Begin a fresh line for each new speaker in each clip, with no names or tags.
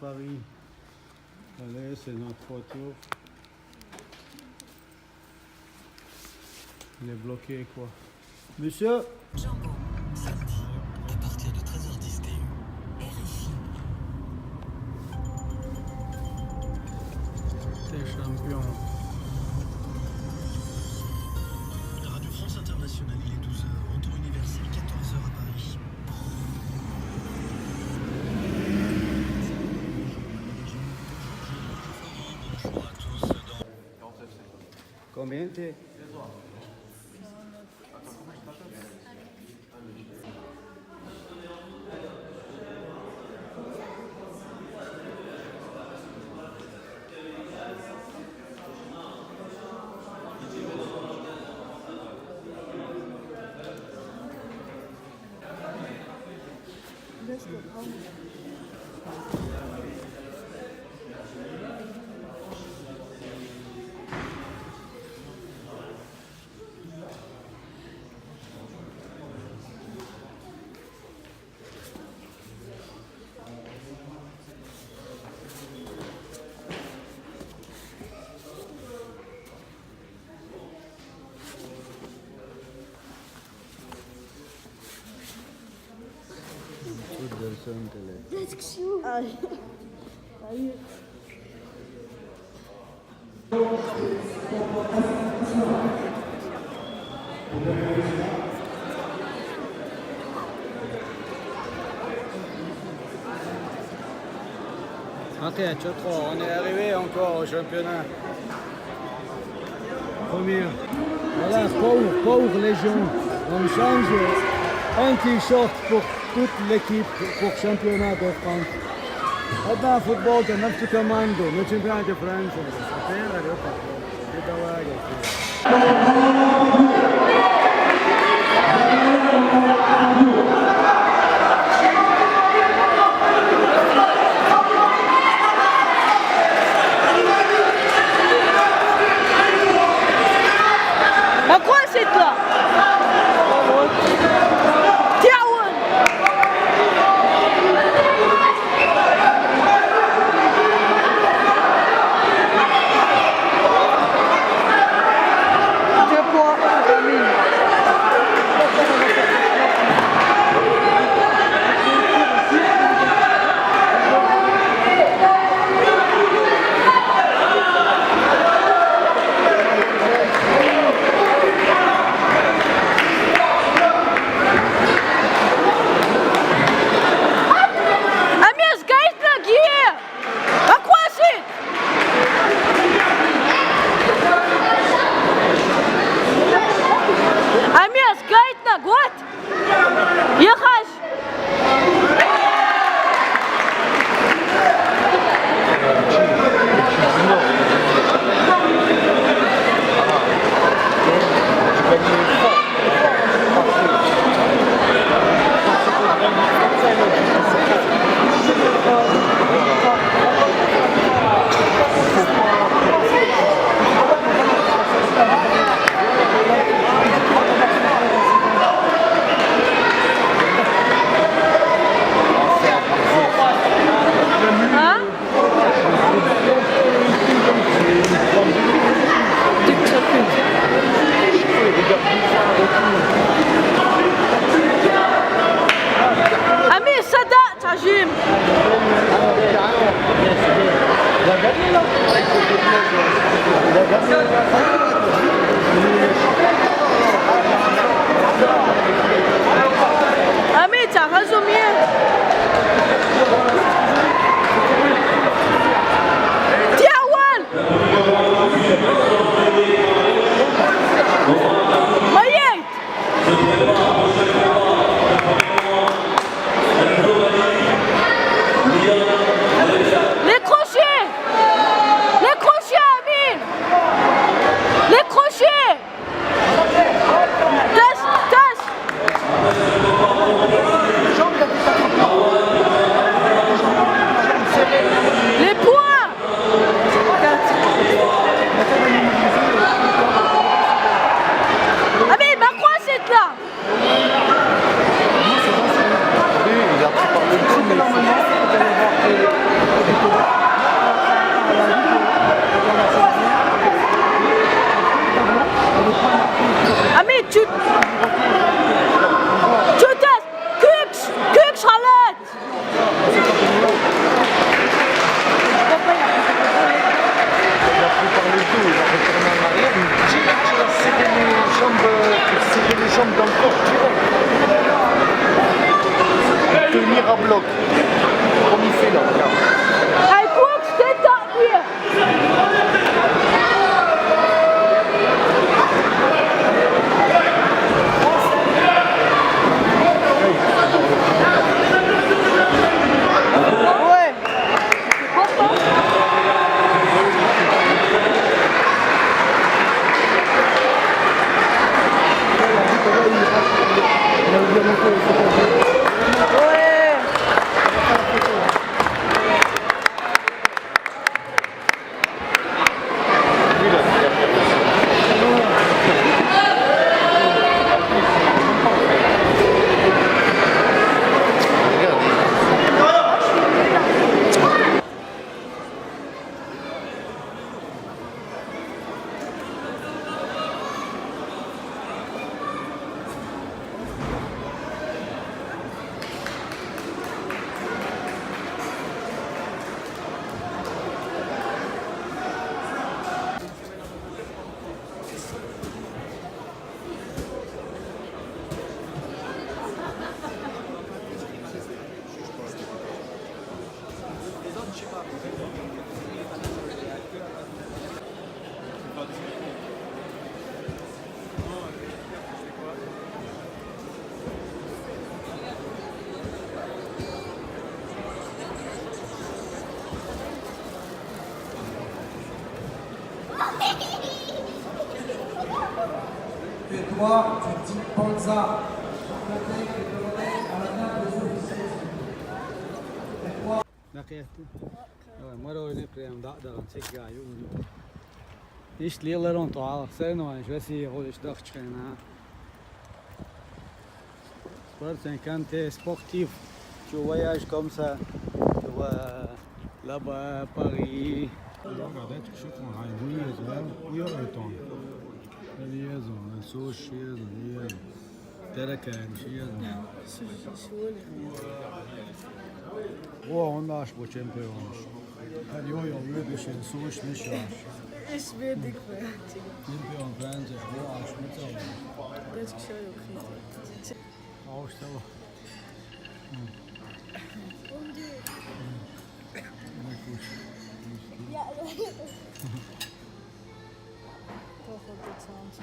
Paris. Allez, c'est notre retour. Il est bloqué quoi. Monsieur
Django, samedi, à partir de 13h10 TU. RFI.
T'es champion.
Radio France Internationale, il est 12h, en temps universel, 14h à Paris. Bonjour à tous.
Combien t'es? On est arrivé encore au championnat. Première. Voilà, pauvre Légion. On change un t-shirt pour toute l'équipe pour championnat de France. Maintenant, football, tu as tout commando. Le championnat de France.
Ma quoi c'est toi? Tiaoun. C'est quoi?
Et toi, tu dis Panza.
لقيته مرة نقرأ دقدقة تسجع يوم إيش لي الله رون طعا سنة إيش بس يقول إيش دخل شخنا سبورت كان تي سبورتيف tu voyages comme ça tu vois là-bas Paris
Regardez, tu sais qu'on a une liaison, où il y a le temps. La liaison, la sauce, la liaison. Terakan, on lâche pour champion. Allez, on veut que c'est sauce, mais charge.
Ich will dick werden.
Champion, Franz, lâche, mit so.
Das ist schon okay.
Ausstellen.
Ja, toch op dit zand.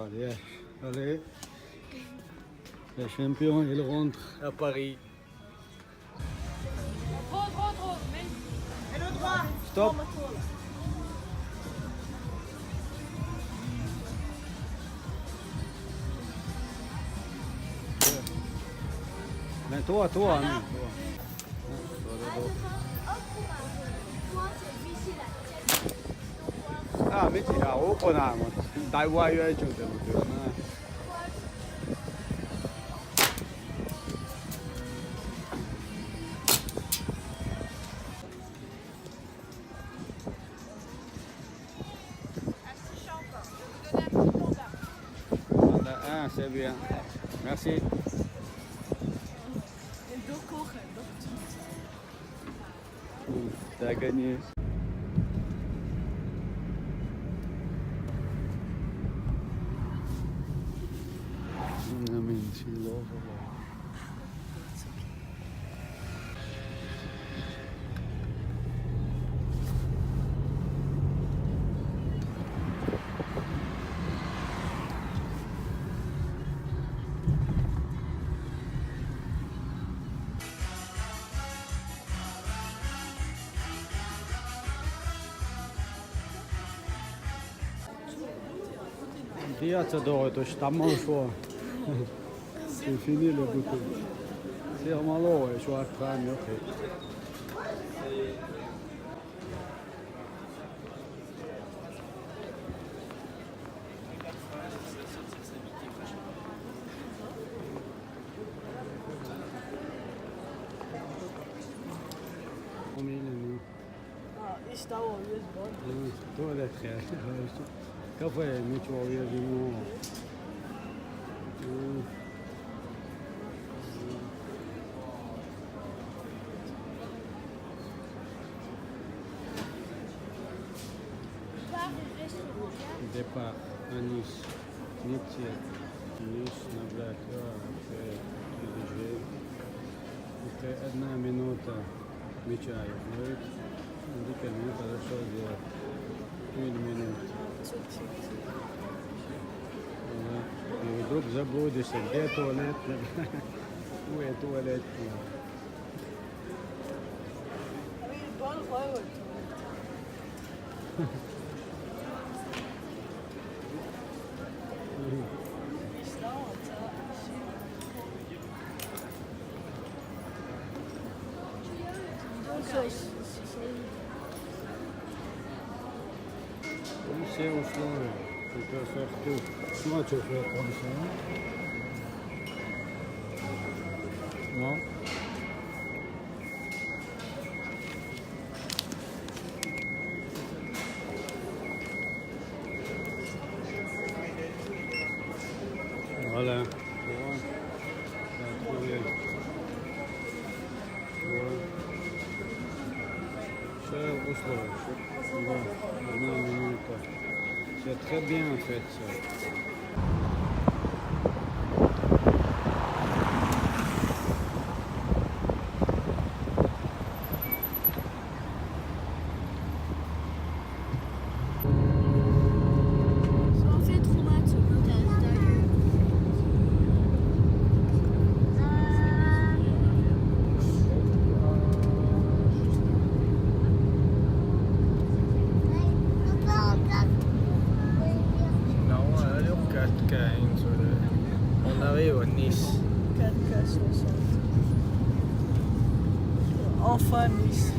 Allez, allez. Le champion, il rentre à Paris.
Trop. Et le droit.
Stop. Mais toi, ami. Ah, mais tu as au Panama. Taïwan, tu as c'est bien. Merci.
En doorkochen.
T'as gagné. I mean, she loves a lot. Viața două, și tam ușor. C'est fini le bouton. C'est malo, je suis à crâne, ok.
Ich dauere jetzt bald.
Tuvalet ya. Kafaya hiç oluyor bilmiyorum. Départ à Nice. Nice. Nice نبلاكا في أدنى منوطة ميتشايف نويت عندك المنوطة للشوزية 1 minute. يدوب زبود يسجل تواليت وهي تواليت C'est au fond, tu peux faire tout. Moi, tu fais comme ça. Non? Voilà. C'est très bien en fait ça.
4K15. On arrive à Nice.
4K60. Enfin Nice.